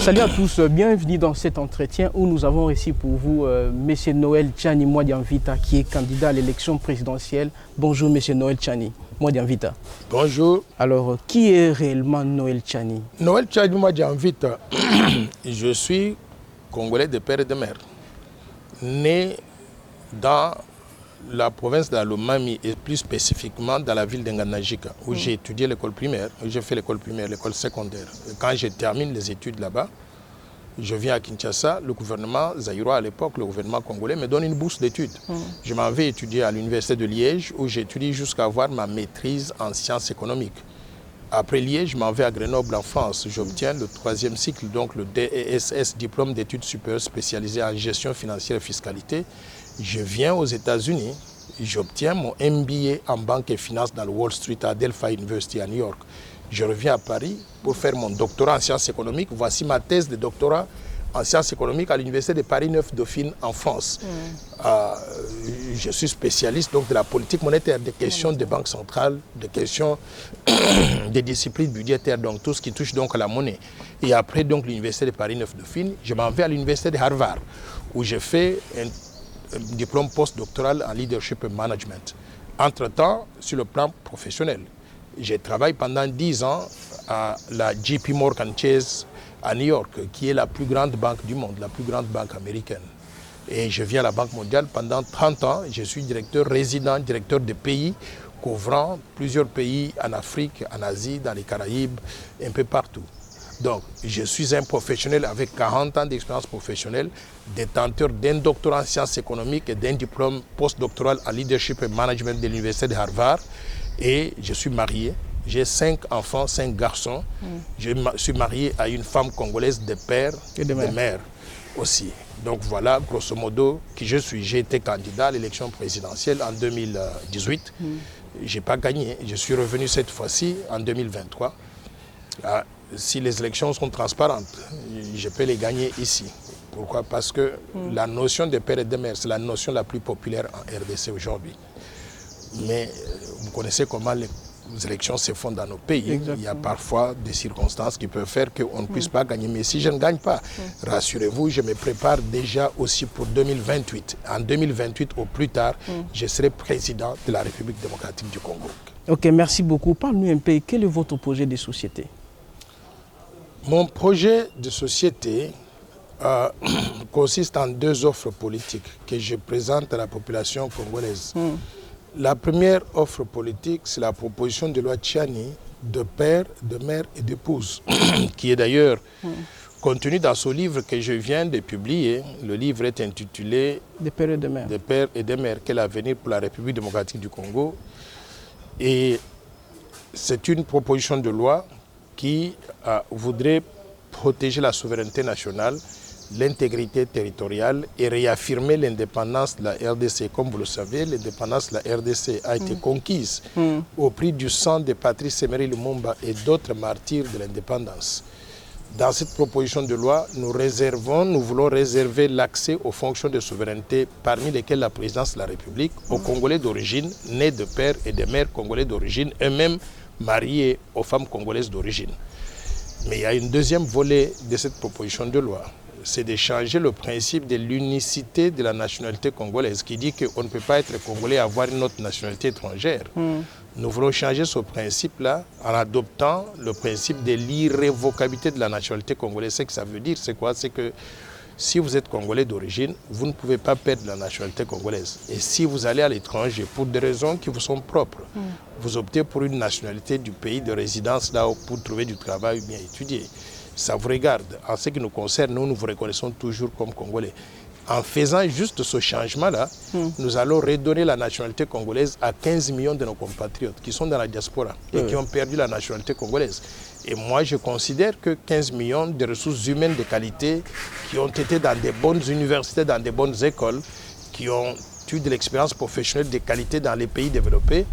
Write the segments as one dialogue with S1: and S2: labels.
S1: Salut à tous, bienvenue dans cet entretien où nous avons reçu pour vous M. Noël Tchani Mwadianvita qui est candidat à l'élection présidentielle. Bonjour M. Noël Tchani Mwadianvita.
S2: Bonjour.
S1: Alors, qui est réellement Noël Tchani?
S2: Noël Tchani Mwadianvita, je suis Congolais de père et de mère, né dans la province d'Alomami et plus spécifiquement dans la ville d'Nganajika où j'ai étudié l'école primaire, j'ai fait l'école primaire, l'école secondaire. Et quand je termine les études là-bas, je viens à Kinshasa, le gouvernement zaïrois à l'époque, le gouvernement congolais me donne une bourse d'études. Je m'en vais étudier à l'université de Liège où j'étudie jusqu'à avoir ma maîtrise en sciences économiques. Après Liège, je m'en vais à Grenoble en France. J'obtiens le 3e cycle, donc le DESS, diplôme d'études supérieures spécialisé en gestion financière et fiscalité. Je viens aux États-Unis, j'obtiens mon MBA en banque et finance dans le Wall Street à Delphi University à New York. Je reviens à Paris pour faire mon doctorat en sciences économiques. Voici ma thèse de doctorat en sciences économiques à l'Université de Paris 9 Dauphine en France. Je suis spécialiste donc, de la politique monétaire, des questions de banque centrale, des questions des disciplines budgétaires, donc tout ce qui touche donc à la monnaie. Et après donc l'Université de Paris 9 Dauphine, je m'en vais à l'Université de Harvard où j'ai fait un diplôme postdoctoral en leadership et management. Entre-temps, sur le plan professionnel, j'ai travaillé pendant 10 ans à la JP Morgan Chase à New York, qui est la plus grande banque du monde, la plus grande banque américaine. Et je viens à la Banque mondiale pendant 30 ans. Je suis directeur résident, directeur de pays, couvrant plusieurs pays en Afrique, en Asie, dans les Caraïbes, un peu partout. Donc, je suis un professionnel avec 40 ans d'expérience professionnelle, détenteur d'un doctorat en sciences économiques et d'un diplôme postdoctoral en leadership et management de l'Université de Harvard. Et je suis marié. J'ai 5 enfants, 5 garçons. Je suis marié à une femme congolaise de père et de mère aussi. Donc voilà, grosso modo, qui je suis. J'ai été candidat à l'élection présidentielle en 2018. Je n'ai pas gagné. Je suis revenu cette fois-ci en 2023. Si les élections sont transparentes, je peux les gagner ici. Pourquoi? Parce que la notion de père et de mère, c'est la notion la plus populaire en RDC aujourd'hui. Mais vous connaissez comment les élections se font dans nos pays. Exactement. Il y a parfois des circonstances qui peuvent faire qu'on ne puisse pas gagner. Mais si je ne gagne pas, rassurez-vous, je me prépare déjà aussi pour 2028. En 2028 au plus tard, je serai président de la République démocratique du Congo.
S1: Ok, merci beaucoup. Parle-nous un peu, quel est votre projet de société?
S2: Mon projet de société consiste en 2 offres politiques que je présente à la population congolaise. La première offre politique, c'est la proposition de loi Tchani de père, de mère et d'épouse, qui est d'ailleurs contenue dans ce livre que je viens de publier. Le livre est intitulé «
S1: Des pères et de mères ».
S2: Des pères et de mères, quel avenir pour la République démocratique du Congo. Et c'est une proposition de loi qui voudrait protéger la souveraineté nationale, l'intégrité territoriale et réaffirmer l'indépendance de la RDC. Comme vous le savez, l'indépendance de la RDC a été conquise au prix du sang de Patrice Emery Lumumba et d'autres martyrs de l'indépendance. Dans cette proposition de loi, nous voulons réserver l'accès aux fonctions de souveraineté, parmi lesquelles la présidence de la République, aux Congolais d'origine, nés de pères et de mères congolais d'origine, eux-mêmes mariés aux femmes congolaises d'origine. Mais il y a une deuxième volet de cette proposition de loi. C'est de changer le principe de l'unicité de la nationalité congolaise, qui dit qu'on ne peut pas être congolais et avoir une autre nationalité étrangère. Nous voulons changer ce principe-là en adoptant le principe de l'irrévocabilité de la nationalité congolaise. Ce que ça veut dire, c'est quoi? C'est que si vous êtes congolais d'origine, vous ne pouvez pas perdre la nationalité congolaise. Et si vous allez à l'étranger, pour des raisons qui vous sont propres, vous optez pour une nationalité du pays de résidence là pour trouver du travail ou bien étudier. Ça vous regarde. En ce qui nous concerne, nous vous reconnaissons toujours comme Congolais. En faisant juste ce changement-là, nous allons redonner la nationalité congolaise à 15 millions de nos compatriotes qui sont dans la diaspora et qui ont perdu la nationalité congolaise. Et moi, je considère que 15 millions de ressources humaines de qualité qui ont été dans des bonnes universités, dans des bonnes écoles, qui ont eu de l'expérience professionnelle de qualité dans les pays développés,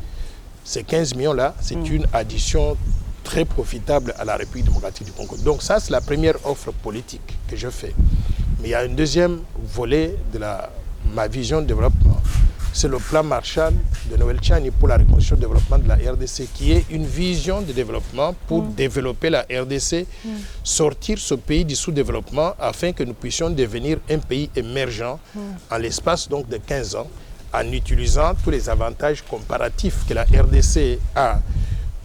S2: ces 15 millions-là, c'est une addition très profitable à la République démocratique du Congo. Donc ça, c'est la première offre politique que je fais. Mais il y a un deuxième volet de ma vision de développement. c'est le plan Marshall de Noël Tchani pour la reconstruction et le développement de la RDC, qui est une vision de développement pour développer la RDC, sortir ce pays du sous-développement afin que nous puissions devenir un pays émergent en l'espace donc de 15 ans, en utilisant tous les avantages comparatifs que la RDC a,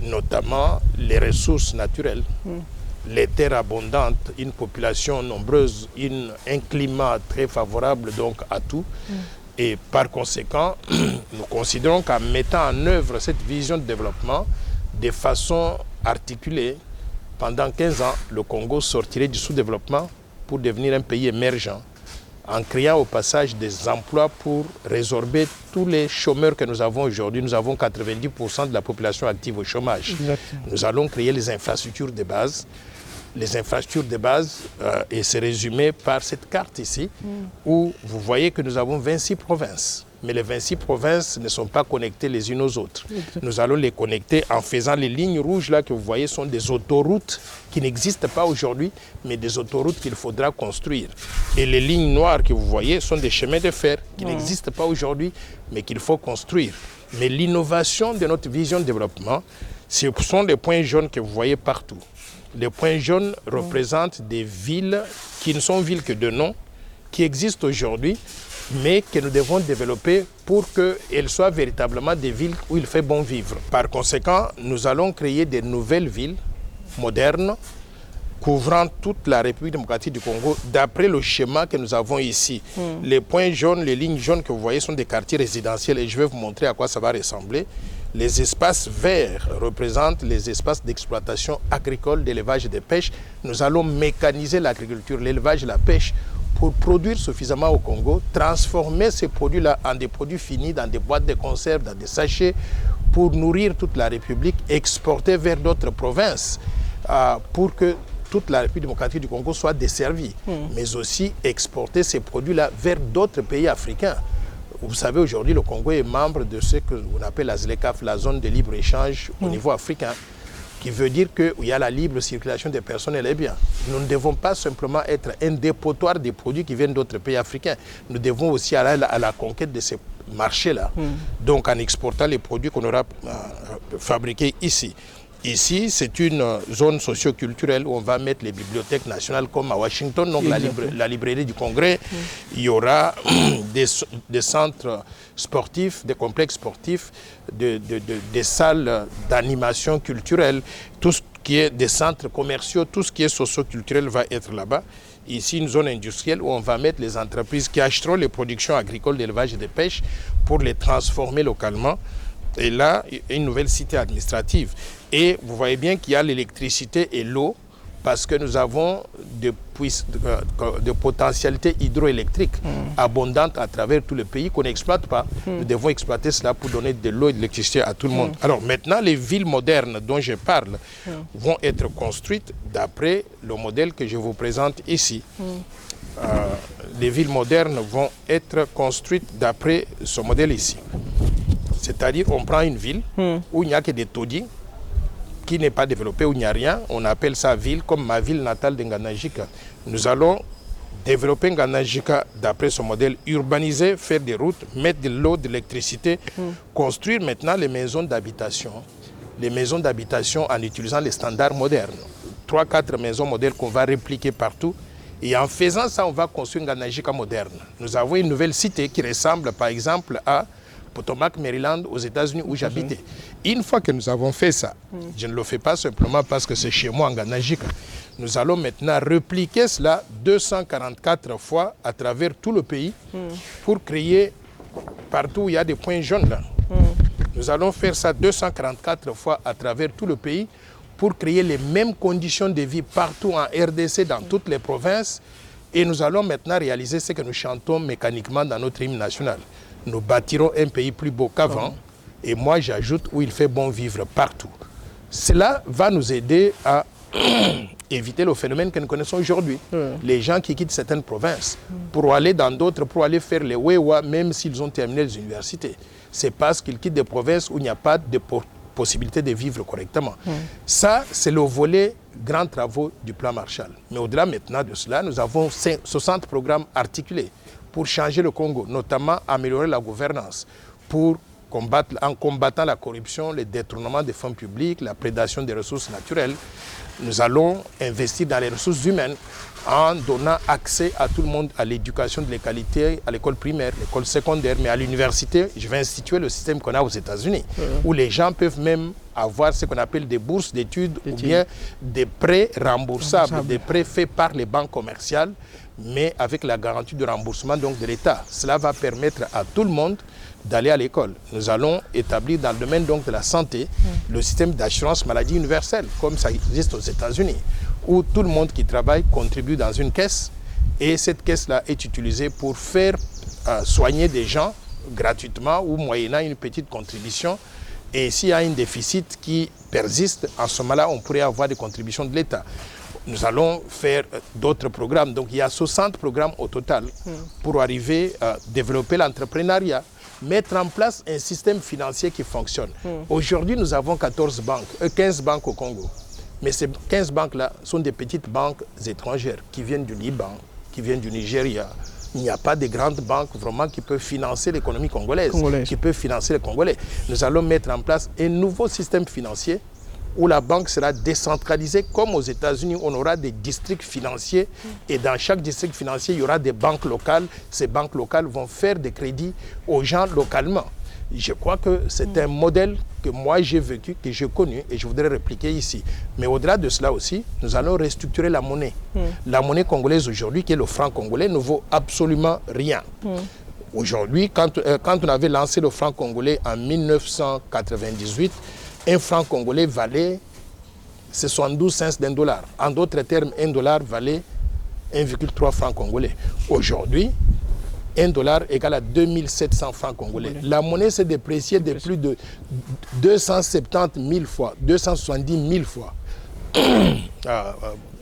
S2: notamment les ressources naturelles, les terres abondantes, une population nombreuse, un climat très favorable donc à tout. Et par conséquent, nous considérons qu'en mettant en œuvre cette vision de développement de façon articulée, pendant 15 ans, le Congo sortirait du sous-développement pour devenir un pays émergent, en créant au passage des emplois pour résorber tous les chômeurs que nous avons aujourd'hui. Nous avons 90% de la population active au chômage. Exactement. Nous allons créer les infrastructures de base. Les infrastructures de base, et c'est résumé par cette carte ici, où vous voyez que nous avons 26 provinces. Mais les 26 provinces ne sont pas connectées les unes aux autres. Nous allons les connecter en faisant les lignes rouges là que vous voyez sont des autoroutes qui n'existent pas aujourd'hui, mais des autoroutes qu'il faudra construire. Et les lignes noires que vous voyez sont des chemins de fer qui n'existent pas aujourd'hui, mais qu'il faut construire. Mais l'innovation de notre vision de développement, ce sont les points jaunes que vous voyez partout. Les points jaunes représentent des villes qui ne sont villes que de nom, qui existent aujourd'hui, mais que nous devons développer pour qu'elles soient véritablement des villes où il fait bon vivre. Par conséquent, nous allons créer des nouvelles villes modernes, couvrant toute la République démocratique du Congo, d'après le schéma que nous avons ici. Les points jaunes, les lignes jaunes que vous voyez sont des quartiers résidentiels, et je vais vous montrer à quoi ça va ressembler. Les espaces verts représentent les espaces d'exploitation agricole, d'élevage et de pêche. Nous allons mécaniser l'agriculture, l'élevage et la pêche pour produire suffisamment au Congo, transformer ces produits-là en des produits finis, dans des boîtes de conserve, dans des sachets, pour nourrir toute la République, exporter vers d'autres provinces, pour que toute la République démocratique du Congo soit desservie, mais aussi exporter ces produits-là vers d'autres pays africains. Vous savez, aujourd'hui, le Congo est membre de ce qu'on appelle la ZLECAf, la zone de libre-échange au niveau africain, qui veut dire qu'il y a la libre circulation des personnes et des biens. Nous ne devons pas simplement être un dépotoir des produits qui viennent d'autres pays africains. Nous devons aussi aller à la conquête de ces marchés-là, donc en exportant les produits qu'on aura fabriqués ici. Ici, c'est une zone socio-culturelle où on va mettre les bibliothèques nationales comme à Washington, donc la librairie du Congrès. Il y aura des centres sportifs, des complexes sportifs, des salles d'animation culturelle, tout ce qui est des centres commerciaux, tout ce qui est socio-culturel va être là-bas. Ici, une zone industrielle où on va mettre les entreprises qui achèteront les productions agricoles, d'élevage et de pêche pour les transformer localement. Et là, une nouvelle cité administrative. Et vous voyez bien qu'il y a l'électricité et l'eau parce que nous avons de potentialités hydroélectriques abondantes à travers tout le pays qu'on n'exploite pas. Nous devons exploiter cela pour donner de l'eau et de l'électricité à tout le monde. Alors maintenant, les villes modernes dont je parle vont être construites d'après le modèle que je vous présente ici. Les villes modernes vont être construites d'après ce modèle ici. C'est-à-dire on prend une ville où il n'y a que des taudis, qui n'est pas développée, où il n'y a rien. On appelle ça ville, comme ma ville natale de Nganajika. Nous allons développer Nganajika d'après ce modèle, urbaniser, faire des routes, mettre de l'eau, de l'électricité, construire maintenant les maisons d'habitation. Les maisons d'habitation en utilisant les standards modernes. 3-4 maisons modèles qu'on va répliquer partout. Et en faisant ça, on va construire Nganajika moderne. Nous avons une nouvelle cité qui ressemble par exemple à Potomac, Maryland, aux États-Unis où j'habitais. Une fois que nous avons fait ça, je ne le fais pas simplement parce que c'est chez moi en Nganajika. Nous allons maintenant répliquer cela 244 fois à travers tout le pays pour créer partout où il y a des points jaunes là. Nous allons faire ça 244 fois à travers tout le pays pour créer les mêmes conditions de vie partout en RDC, dans toutes les provinces. Et nous allons maintenant réaliser ce que nous chantons mécaniquement dans notre hymne national. Nous bâtirons un pays plus beau qu'avant. Et moi, j'ajoute où il fait bon vivre partout. Cela va nous aider à éviter le phénomène que nous connaissons aujourd'hui. Les gens qui quittent certaines provinces pour aller dans d'autres, pour aller faire les Wewa, même s'ils ont terminé les universités. C'est parce qu'ils quittent des provinces où il n'y a pas de possibilité de vivre correctement. Ça, c'est le volet grands travaux du plan Marshall. Mais au-delà maintenant de cela, nous avons 60 programmes articulés pour changer le Congo, notamment améliorer la gouvernance, en combattant la corruption, le détournement des fonds publics, la prédation des ressources naturelles. Nous allons investir dans les ressources humaines en donnant accès à tout le monde à l'éducation de qualité, à l'école primaire, l'école secondaire, mais à l'université. Je vais instituer le système qu'on a aux États-Unis, où les gens peuvent même avoir ce qu'on appelle des bourses d'études ou bien des prêts remboursables, des prêts faits par les banques commerciales, mais avec la garantie de remboursement donc, de l'État. Cela va permettre à tout le monde d'aller à l'école. Nous allons établir dans le domaine donc, de la santé le système d'assurance maladie universelle, comme ça existe aux États-Unis, où tout le monde qui travaille contribue dans une caisse et cette caisse-là est utilisée pour faire soigner des gens gratuitement ou moyennant une petite contribution. Et s'il y a un déficit qui persiste, en ce moment-là, on pourrait avoir des contributions de l'État. Nous allons faire d'autres programmes. Donc, il y a 60 programmes au total pour arriver à développer l'entrepreneuriat, mettre en place un système financier qui fonctionne. Aujourd'hui, nous avons 15 banques au Congo. Mais ces 15 banques-là sont des petites banques étrangères qui viennent du Liban, qui viennent du Nigeria. Il n'y a pas de grandes banques vraiment qui peuvent financer l'économie congolaise, qui peuvent financer les Congolais. Nous allons mettre en place un nouveau système financier où la banque sera décentralisée, comme aux États-Unis, on aura des districts financiers et dans chaque district financier, il y aura des banques locales. Ces banques locales vont faire des crédits aux gens localement. Je crois que c'est un modèle que moi j'ai vécu, que j'ai connu et je voudrais répliquer ici. Mais au-delà de cela aussi, nous allons restructurer la monnaie. La monnaie congolaise aujourd'hui, qui est le franc congolais, ne vaut absolument rien. Aujourd'hui, quand on avait lancé le franc congolais en 1998, un franc congolais valait 72 cents d'un dollar. En d'autres termes, un dollar valait 1,3 francs congolais. Aujourd'hui, un dollar égale à 2700 francs congolais. La monnaie s'est dépréciée de plus de 270 000 fois, 270 000 fois.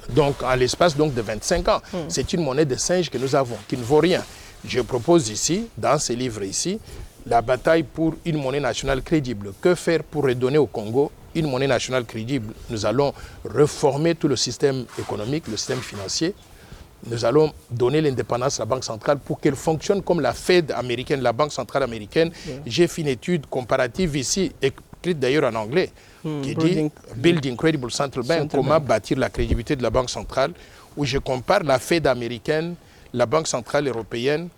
S2: Donc, en l'espace de 25 ans. C'est une monnaie de singe que nous avons, qui ne vaut rien. Je propose ici, dans ces livres ici, la bataille pour une monnaie nationale crédible. Que faire pour redonner au Congo une monnaie nationale crédible? Nous allons reformer tout le système économique, le système financier. Nous allons donner l'indépendance à la Banque centrale pour qu'elle fonctionne comme la Fed américaine, la Banque centrale américaine. J'ai fait une étude comparative ici, écrite d'ailleurs en anglais, qui dit « Building Credible Central Bank », comment bâtir la crédibilité de la Banque centrale, où je compare la Fed américaine, la Banque centrale européenne,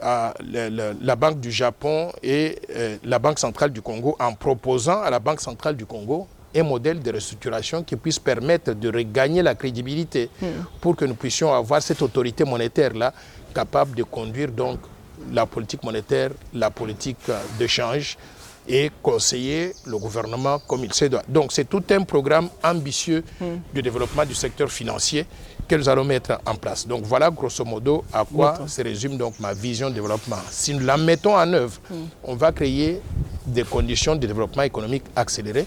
S2: la Banque du Japon et la Banque centrale du Congo, en proposant à la Banque centrale du Congo un modèle de restructuration qui puisse permettre de regagner la crédibilité pour que nous puissions avoir cette autorité monétaire-là capable de conduire donc la politique monétaire, la politique d'échange et conseiller le gouvernement comme il se doit. Donc c'est tout un programme ambitieux de développement du secteur financier que nous allons mettre en place. Donc voilà grosso modo à quoi se résume donc ma vision de développement. Si nous la mettons en œuvre, on va créer des conditions de développement économique accéléré.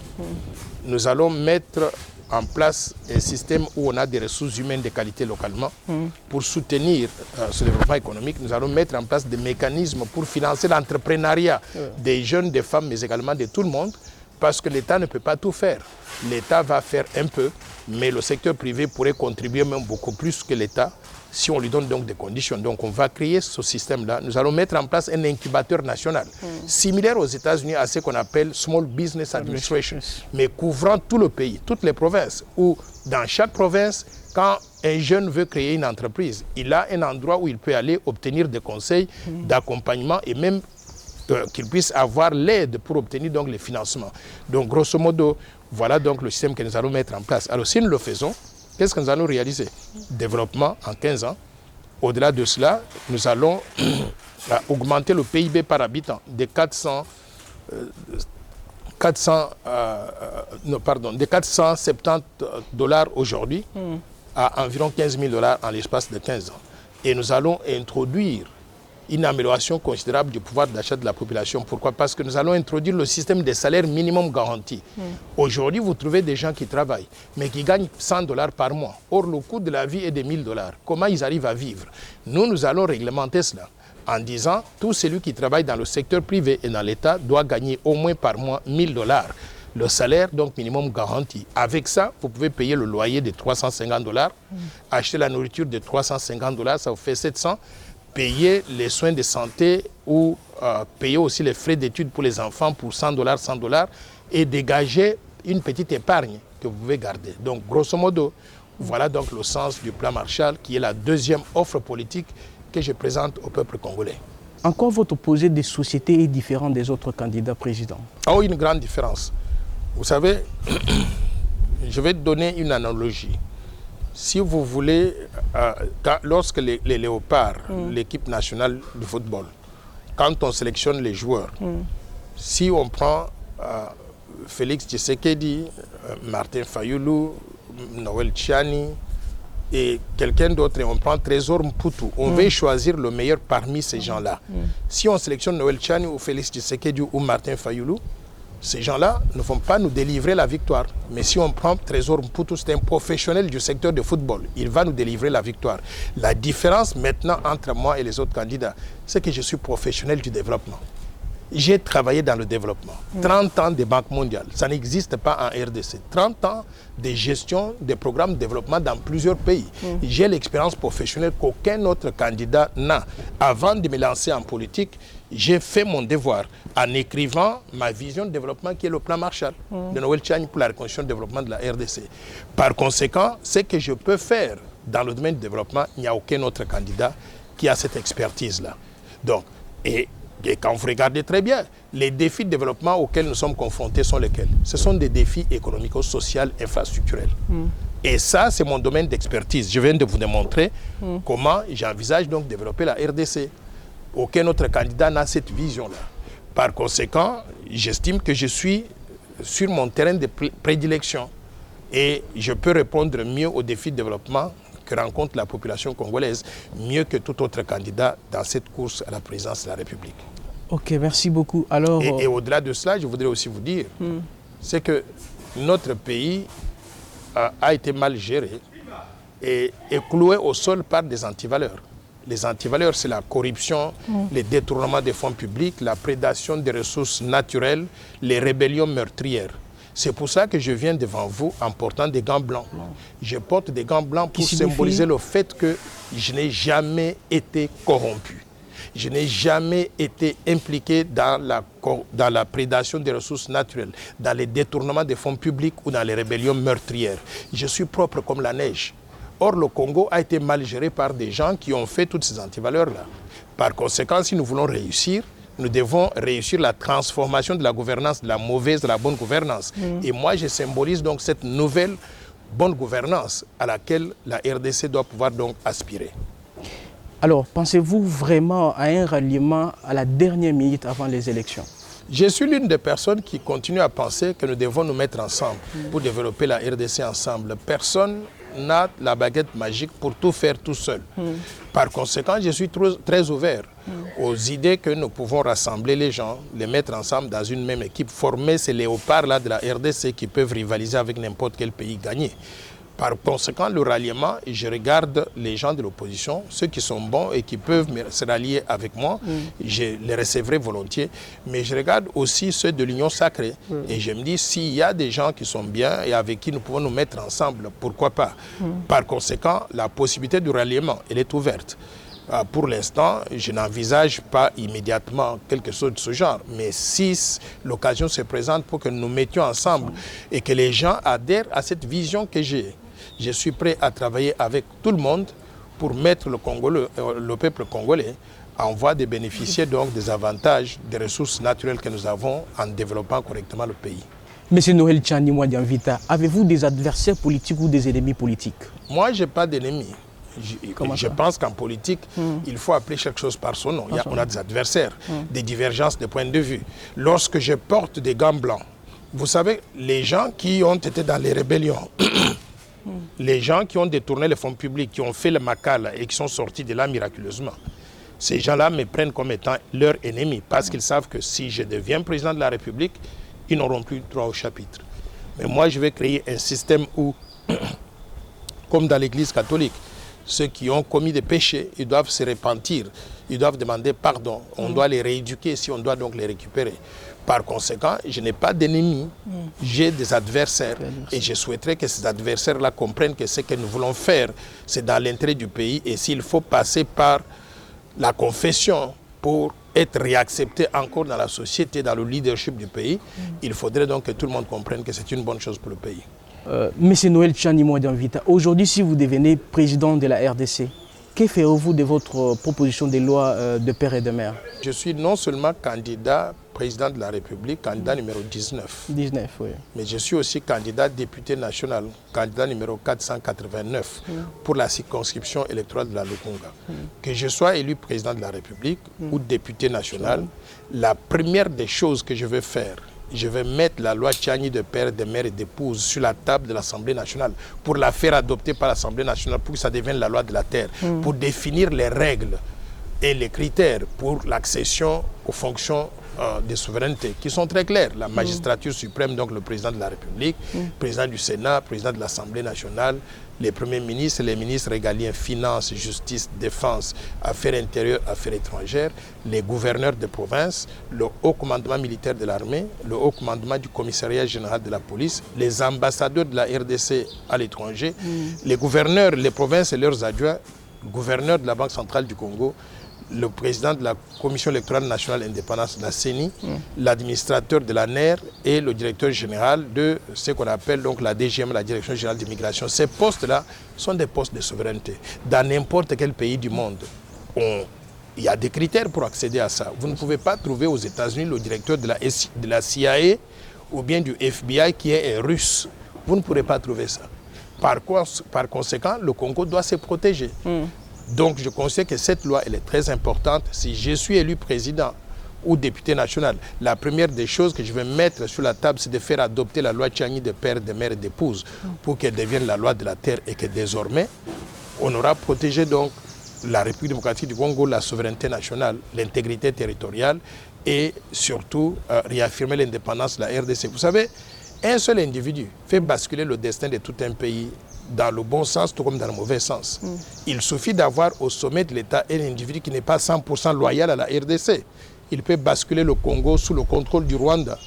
S2: Nous allons mettre en place un système où on a des ressources humaines de qualité localement pour soutenir ce développement économique. Nous allons mettre en place des mécanismes pour financer l'entrepreneuriat des jeunes, des femmes, mais également de tout le monde, parce que l'État ne peut pas tout faire. L'État va faire un peu, mais le secteur privé pourrait contribuer même beaucoup plus que l'État si on lui donne donc des conditions. Donc on va créer ce système-là. Nous allons mettre en place un incubateur national, similaire aux États-Unis à ce qu'on appelle Small Business Administration, mais couvrant tout le pays, toutes les provinces, où dans chaque province, quand un jeune veut créer une entreprise, il a un endroit où il peut aller obtenir des conseils, d'accompagnement et même qu'il puisse avoir l'aide pour obtenir donc les financements. Donc grosso modo, voilà donc le système que nous allons mettre en place. Alors si nous le faisons, qu'est-ce que nous allons réaliser? Développement en 15 ans. Au-delà de cela, nous allons augmenter le PIB par habitant de 470 $ aujourd'hui à environ 15 000 $ en l'espace de 15 ans. Et nous allons introduire une amélioration considérable du pouvoir d'achat de la population. Pourquoi? Parce que nous allons introduire le système des salaires minimum garantis. Aujourd'hui, vous trouvez des gens qui travaillent, mais qui gagnent 100 $ par mois. Or, le coût de la vie est de 1 000 $. Comment ils arrivent à vivre? Nous allons réglementer cela en disant tout celui qui travaille dans le secteur privé et dans l'État doit gagner au moins par mois 1 000 $. Le salaire, donc minimum garanti. Avec ça, vous pouvez payer le loyer de 350 $, acheter la nourriture de 350 $, ça vous fait 700. payer les soins de santé ou payer aussi les frais d'études pour les enfants pour $100 et dégager une petite épargne que vous pouvez garder. Donc, grosso modo, voilà donc le sens du plan Marshall, qui est la deuxième offre politique que je présente au peuple congolais.
S1: En quoi votre projet de société est différent des autres candidats présidents?
S2: Oh, une grande différence. Vous savez, je vais donner une analogie. Si vous voulez, lorsque les Léopards, l'équipe nationale de football, quand on sélectionne les joueurs, si on prend Félix Tshisekedi, Martin Fayulu, Noël Tchani et quelqu'un d'autre, et on prend Trésor Mputu, on veut choisir le meilleur parmi ces gens-là. Si on sélectionne Noël Tchani ou Félix Tshisekedi ou Martin Fayulu, ces gens-là ne vont pas nous délivrer la victoire. Mais si on prend Trésor Mputu, c'est un professionnel du secteur de football. Il va nous délivrer la victoire. La différence maintenant entre moi et les autres candidats, c'est que je suis professionnel du développement. J'ai travaillé dans le développement. 30 ans de Banque mondiale, ça n'existe pas en RDC. 30 ans de gestion des programmes de développement dans plusieurs pays. J'ai l'expérience professionnelle qu'aucun autre candidat n'a. Avant de me lancer en politique, j'ai fait mon devoir en écrivant ma vision de développement qui est le plan Marshall de Noël Tchani pour la reconstruction et le développement de la RDC. Par conséquent, ce que je peux faire dans le domaine du développement, il n'y a aucun autre candidat qui a cette expertise-là. Donc, et quand vous regardez très bien, les défis de développement auxquels nous sommes confrontés sont lesquels? Ce sont des défis économico-sociaux, infrastructurels. Et ça, c'est mon domaine d'expertise. Je viens de vous démontrer comment j'envisage donc de développer la RDC. Aucun autre candidat n'a cette vision-là. Par conséquent, j'estime que je suis sur mon terrain de prédilection et je peux répondre mieux aux défis de développement que rencontre la population congolaise, mieux que tout autre candidat dans cette course à la présidence de la République.
S1: Ok, merci beaucoup. Alors,
S2: et au-delà de cela, je voudrais aussi vous dire, c'est que notre pays a été mal géré et cloué au sol par des antivaleurs. Les antivaleurs, c'est la corruption, les détournements des fonds publics, la prédation des ressources naturelles, les rébellions meurtrières. C'est pour ça que je viens devant vous en portant des gants blancs. Je porte des gants blancs pour symboliser le fait que je n'ai jamais été corrompu. Je n'ai jamais été impliqué dans la prédation des ressources naturelles, dans les détournements des fonds publics ou dans les rébellions meurtrières. Je suis propre comme la neige. Or, le Congo a été mal géré par des gens qui ont fait toutes ces antivaleurs-là. Par conséquent, si nous voulons réussir, nous devons réussir la transformation de la gouvernance, de la mauvaise à la bonne gouvernance. Et moi, je symbolise donc cette nouvelle bonne gouvernance à laquelle la RDC doit pouvoir donc aspirer.
S1: Alors, pensez-vous vraiment à un ralliement à la dernière minute avant les élections?
S2: Je suis l'une des personnes qui continue à penser que nous devons nous mettre ensemble pour développer la RDC ensemble. Personne n'a la baguette magique pour tout faire tout seul. Par conséquent, je suis très ouvert aux idées que nous pouvons rassembler les gens, les mettre ensemble dans une même équipe, former ces léopards-là de la RDC qui peuvent rivaliser avec n'importe quel pays gagné. Par conséquent, le ralliement, je regarde les gens de l'opposition, ceux qui sont bons et qui peuvent se rallier avec moi, je les recevrai volontiers, mais je regarde aussi ceux de l'Union sacrée. Et je me dis, s'il y a des gens qui sont bien et avec qui nous pouvons nous mettre ensemble, pourquoi pas? Par conséquent, la possibilité du ralliement, elle est ouverte. Pour l'instant, je n'envisage pas immédiatement quelque chose de ce genre. Mais si l'occasion se présente pour que nous nous mettions ensemble et que les gens adhèrent à cette vision que j'ai, je suis prêt à travailler avec tout le monde pour mettre le peuple congolais en voie de bénéficier donc des avantages des ressources naturelles que nous avons en développant correctement le pays.
S1: Monsieur Noël Tchani Mwadiamvita, avez-vous des adversaires politiques ou des ennemis politiques?
S2: Moi, je n'ai pas d'ennemis. Je pense qu'en politique, il faut appeler chaque chose par son nom. On a des adversaires, des divergences de points de vue. Lorsque je porte des gants blancs, vous savez, les gens qui ont été dans les rébellions, les gens qui ont détourné les fonds publics, qui ont fait le Makala et qui sont sortis de là miraculeusement, ces gens-là me prennent comme étant leur ennemi parce qu'ils savent que si je deviens président de la République, ils n'auront plus droit au chapitre. Mais moi, je vais créer un système où, comme dans l'Église catholique, ceux qui ont commis des péchés, ils doivent se repentir, ils doivent demander pardon. On doit les rééduquer si on doit donc les récupérer. Par conséquent, je n'ai pas d'ennemis, j'ai des adversaires. Et je souhaiterais que ces adversaires-là comprennent que ce que nous voulons faire, c'est dans l'intérêt du pays. Et s'il faut passer par la confession pour être réaccepté encore dans la société, dans le leadership du pays, il faudrait donc que tout le monde comprenne que c'est une bonne chose pour le pays.
S1: Monsieur Noël Tchani Modian Vita, aujourd'hui, si vous devenez président de la RDC, que ferez-vous de votre proposition de loi de père et de mère?
S2: Je suis non seulement candidat président de la République, candidat numéro 19.
S1: 19, oui.
S2: Mais je suis aussi candidat député national, candidat numéro 489 pour la circonscription électorale de la Lukunga. Que je sois élu président de la République ou député national, la première des choses que je vais faire, je vais mettre la loi Tchani de père, de mère et d'épouse sur la table de l'Assemblée nationale pour la faire adopter par l'Assemblée nationale pour que ça devienne la loi de la terre, pour définir les règles et les critères pour l'accession aux fonctions de souveraineté qui sont très clairs. La magistrature suprême, donc le président de la République, président du Sénat, président de l'Assemblée nationale, les premiers ministres, les ministres régaliens, finances, justice, défense, affaires intérieures, affaires étrangères, les gouverneurs de province, le haut commandement militaire de l'armée, le haut commandement du commissariat général de la police, les ambassadeurs de la RDC à l'étranger, les gouverneurs, les provinces et leurs adjoints, le gouverneur de la Banque centrale du Congo, le président de la Commission électorale nationale indépendante, la CENI, l'administrateur de la NER et le directeur général de ce qu'on appelle donc la DGM, la Direction générale d'immigration. Ces postes-là sont des postes de souveraineté. Dans n'importe quel pays du monde, il y a des critères pour accéder à ça. Vous ne pouvez pas trouver aux États-Unis le directeur de la CIA ou bien du FBI qui est russe. Vous ne pourrez pas trouver ça. Par conséquent, le Congo doit se protéger. Donc je considère que cette loi elle est très importante. Si je suis élu président ou député national, la première des choses que je vais mettre sur la table, c'est de faire adopter la loi Tchani de père, de mère et d'épouse pour qu'elle devienne la loi de la terre et que désormais, on aura protégé donc la République démocratique du Congo, la souveraineté nationale, l'intégrité territoriale et surtout réaffirmer l'indépendance de la RDC. Vous savez, un seul individu fait basculer le destin de tout un pays dans le bon sens, tout comme dans le mauvais sens. Il suffit d'avoir au sommet de l'État un individu qui n'est pas 100% loyal à la RDC. Il peut basculer le Congo sous le contrôle du Rwanda.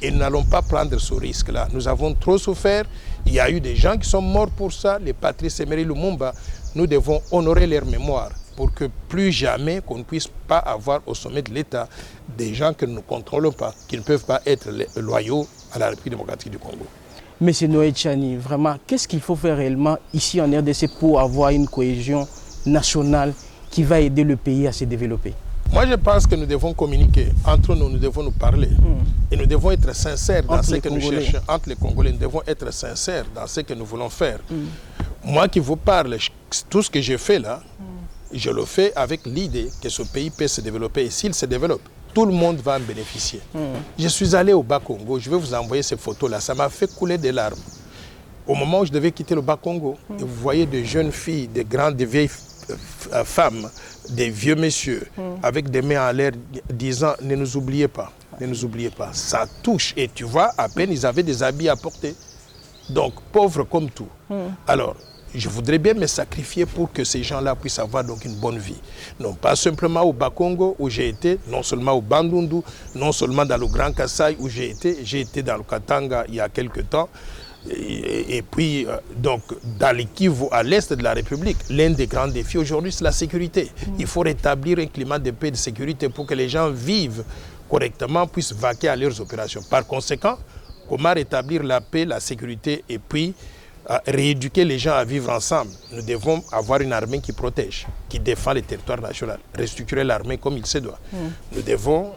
S2: Et nous n'allons pas prendre ce risque-là. Nous avons trop souffert. Il y a eu des gens qui sont morts pour ça. Les Patrice Emery Lumumba, nous devons honorer leur mémoire pour que plus jamais qu'on ne puisse pas avoir au sommet de l'État des gens que nous ne contrôlons pas, qui ne peuvent pas être loyaux à la République démocratique du Congo.
S1: Monsieur Noël Tchani, vraiment, qu'est-ce qu'il faut faire réellement ici en RDC pour avoir une cohésion nationale qui va aider le pays à se développer?
S2: Moi, je pense que nous devons communiquer entre nous, nous devons nous parler. Et nous devons être sincères dans ce que nous cherchons. Entre les Congolais, nous devons être sincères dans ce que nous voulons faire. Moi qui vous parle, tout ce que j'ai fait là, je le fais avec l'idée que ce pays peut se développer. Et s'il se développe, tout le monde va en bénéficier. Je suis allé au Bas-Congo, je vais vous envoyer ces photos-là. Ça m'a fait couler des larmes. Au moment où je devais quitter le Bas-Congo, et vous voyez des jeunes filles, des vieilles femmes, des vieux messieurs, avec des mains en l'air, disant « Ne nous oubliez pas, ne nous oubliez pas ». Ça touche. Et tu vois, à peine ils avaient des habits à porter. Donc, pauvres comme tout. Alors, je voudrais bien me sacrifier pour que ces gens-là puissent avoir donc une bonne vie. Non pas simplement au Bas-Congo où j'ai été, non seulement au Bandundu, non seulement dans le Grand Kasaï où j'ai été dans le Katanga il y a quelque temps, et puis donc dans le Kivu à l'est de la République. L'un des grands défis aujourd'hui c'est la sécurité. Il faut rétablir un climat de paix et de sécurité pour que les gens vivent correctement, puissent vaquer à leurs opérations. Par conséquent, comment rétablir la paix, la sécurité et puis rééduquer les gens à vivre ensemble. Nous devons avoir une armée qui protège, qui défend le territoire national, restructurer l'armée comme il se doit. Nous devons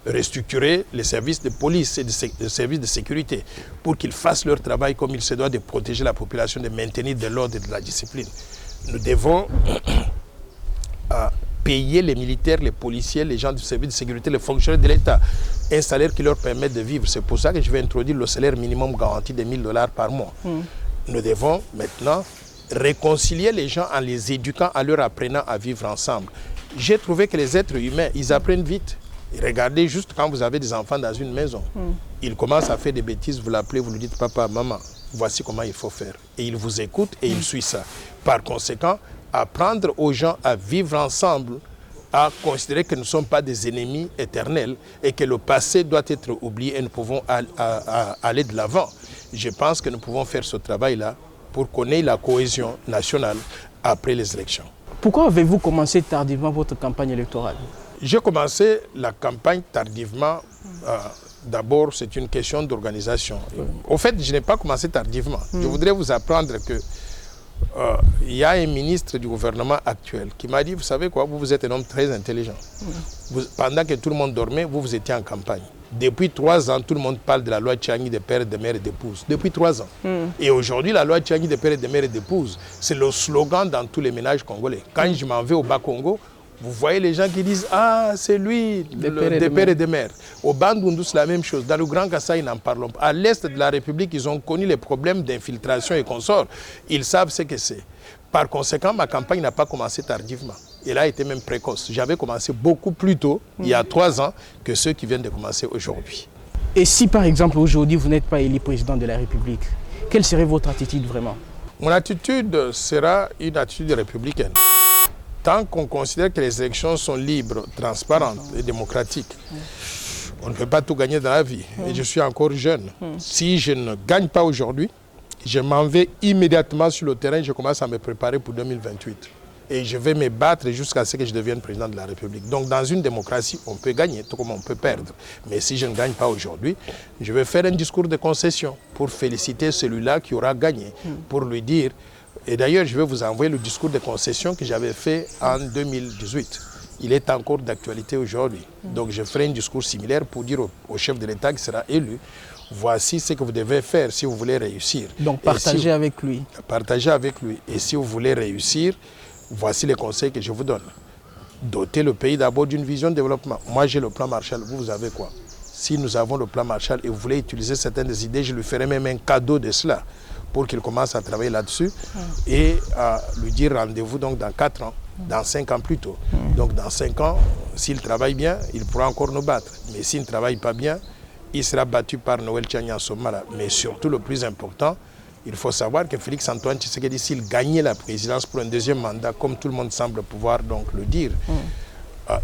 S2: restructurer les services de police et les services de sécurité pour qu'ils fassent leur travail comme il se doit de protéger la population, de maintenir de l'ordre et de la discipline. Nous devons payer les militaires, les policiers, les gens du service de sécurité, les fonctionnaires de l'État, un salaire qui leur permette de vivre. C'est pour ça que je vais introduire le salaire minimum garanti de $1000 par mois. Nous devons maintenant réconcilier les gens en les éduquant, en leur apprenant à vivre ensemble. J'ai trouvé que les êtres humains, ils apprennent vite. Regardez juste quand vous avez des enfants dans une maison. Ils commencent à faire des bêtises, vous l'appelez, vous lui dites « Papa, maman, voici comment il faut faire ». Et ils vous écoutent et ils suivent ça. Par conséquent, apprendre aux gens à vivre ensemble, à considérer que nous ne sommes pas des ennemis éternels et que le passé doit être oublié et nous pouvons aller de l'avant. Je pense que nous pouvons faire ce travail-là pour qu'on ait la cohésion nationale après les élections.
S1: Pourquoi avez-vous commencé tardivement votre campagne électorale?
S2: J'ai commencé la campagne tardivement. D'abord, c'est une question d'organisation. Au fait, je n'ai pas commencé tardivement. Je voudrais vous apprendre que il y a un ministre du gouvernement actuel qui m'a dit, vous savez quoi, vous êtes un homme très intelligent. Pendant que tout le monde dormait, vous étiez en campagne. Depuis 3 ans, tout le monde parle de la loi Tchiani des pères, des mères et d'épouses. Depuis 3 ans. Et aujourd'hui, la loi Tchiani des pères, des mères et d'épouses, c'est le slogan dans tous les ménages congolais. Quand je m'en vais au Bas-Congo, vous voyez les gens qui disent « Ah, c'est lui, des pères et des mères ». Au Bandundu, c'est la même chose. Dans le Grand Kassai, ils n'en parlent pas. À l'est de la République, ils ont connu les problèmes d'infiltration et consorts. Ils savent ce que c'est. Par conséquent, ma campagne n'a pas commencé tardivement. Elle a été même précoce. J'avais commencé beaucoup plus tôt, il y a 3 ans, que ceux qui viennent de commencer aujourd'hui.
S1: Et si, par exemple, aujourd'hui, vous n'êtes pas élu président de la République, quelle serait votre attitude vraiment?
S2: Mon attitude sera une attitude républicaine. Tant qu'on considère que les élections sont libres, transparentes et démocratiques, on ne peut pas tout gagner dans la vie. Et je suis encore jeune. Si je ne gagne pas aujourd'hui, je m'en vais immédiatement sur le terrain, je commence à me préparer pour 2028. Et je vais me battre jusqu'à ce que je devienne président de la République. Donc dans une démocratie, on peut gagner, tout comme on peut perdre. Mais si je ne gagne pas aujourd'hui, je vais faire un discours de concession pour féliciter celui-là qui aura gagné, pour lui dire... Et d'ailleurs, je vais vous envoyer le discours de concession que j'avais fait en 2018. Il est encore d'actualité aujourd'hui. Donc je ferai un discours similaire pour dire au chef de l'État qui sera élu, voici ce que vous devez faire si vous voulez réussir.
S1: Donc partagez avec lui.
S2: Partagez avec lui. Et si vous voulez réussir, voici les conseils que je vous donne. Doter le pays d'abord d'une vision de développement. Moi, j'ai le plan Marshall. Vous avez quoi? Si nous avons le plan Marshall et vous voulez utiliser certaines des idées, je lui ferai même un cadeau de cela pour qu'il commence à travailler là-dessus et à lui dire rendez-vous donc dans 4 ans, dans 5 ans plus tôt. Donc dans 5 ans, s'il travaille bien, il pourra encore nous battre. Mais s'il ne travaille pas bien, il sera battu par Noël Tchiani en ce moment-là. Mais surtout, le plus important, il faut savoir que Félix Antoine Tshisekedi, s'il gagnait la présidence pour un 2e mandat, comme tout le monde semble pouvoir donc le dire,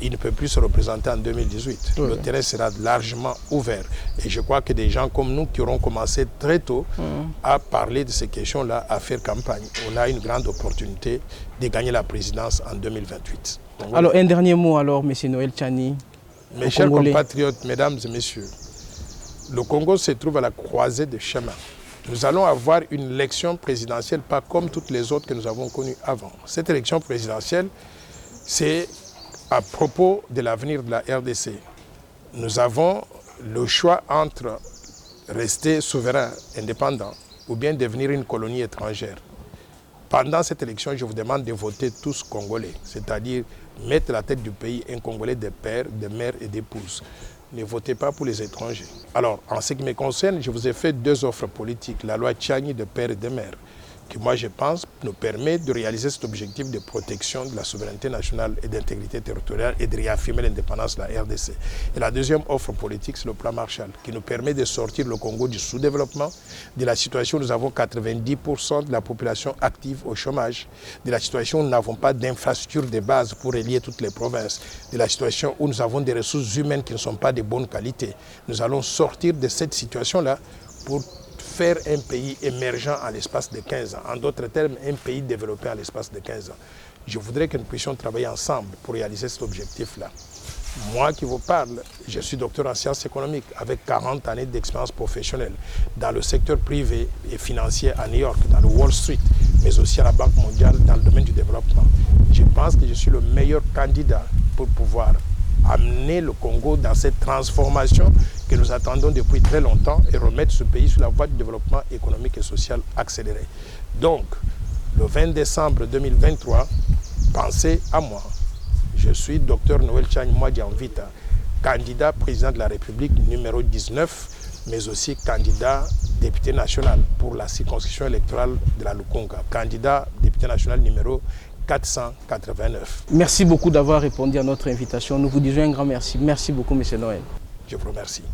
S2: il ne peut plus se représenter en 2018. Le terrain sera largement ouvert. Et je crois que des gens comme nous qui auront commencé très tôt à parler de ces questions-là, à faire campagne, on a une grande opportunité de gagner la présidence en 2028. Donc,
S1: alors, un dernier mot alors, M. Noël Tchiani.
S2: Mes chers compatriotes, mesdames et messieurs, le Congo se trouve à la croisée des chemins. Nous allons avoir une élection présidentielle, pas comme toutes les autres que nous avons connues avant. Cette élection présidentielle, c'est à propos de l'avenir de la RDC. Nous avons le choix entre rester souverain, indépendant, ou bien devenir une colonie étrangère. Pendant cette élection, je vous demande de voter tous Congolais, c'est-à-dire mettre à la tête du pays un Congolais de père, de mère et d'épouse. Ne votez pas pour les étrangers. Alors, en ce qui me concerne, je vous ai fait 2 offres politiques. La loi Tchiani de père et de mère, qui, moi, je pense, nous permet de réaliser cet objectif de protection de la souveraineté nationale et d'intégrité territoriale et de réaffirmer l'indépendance de la RDC. Et la 2e offre politique, c'est le plan Marshall, qui nous permet de sortir le Congo du sous-développement, de la situation où nous avons 90% de la population active au chômage, de la situation où nous n'avons pas d'infrastructure de base pour relier toutes les provinces, de la situation où nous avons des ressources humaines qui ne sont pas de bonne qualité. Nous allons sortir de cette situation-là pour faire un pays émergent en l'espace de 15 ans. En d'autres termes, un pays développé en l'espace de 15 ans. Je voudrais que nous puissions travailler ensemble pour réaliser cet objectif-là. Moi qui vous parle, je suis docteur en sciences économiques avec 40 années d'expérience professionnelle dans le secteur privé et financier à New York, dans le Wall Street, mais aussi à la Banque mondiale dans le domaine du développement. Je pense que je suis le meilleur candidat pour pouvoir amener le Congo dans cette transformation que nous attendons depuis très longtemps et remettre ce pays sur la voie du développement économique et social accéléré. Donc, le 20 décembre 2023, pensez à moi. Je suis Dr Noël Tchiani Mwadianvita, candidat président de la République numéro 19, mais aussi candidat député national pour la circonscription électorale de la Lukunga, candidat député national numéro 489.
S1: Merci beaucoup d'avoir répondu à notre invitation. Nous vous disons un grand merci. Merci beaucoup, M. Noël.
S2: Je vous remercie.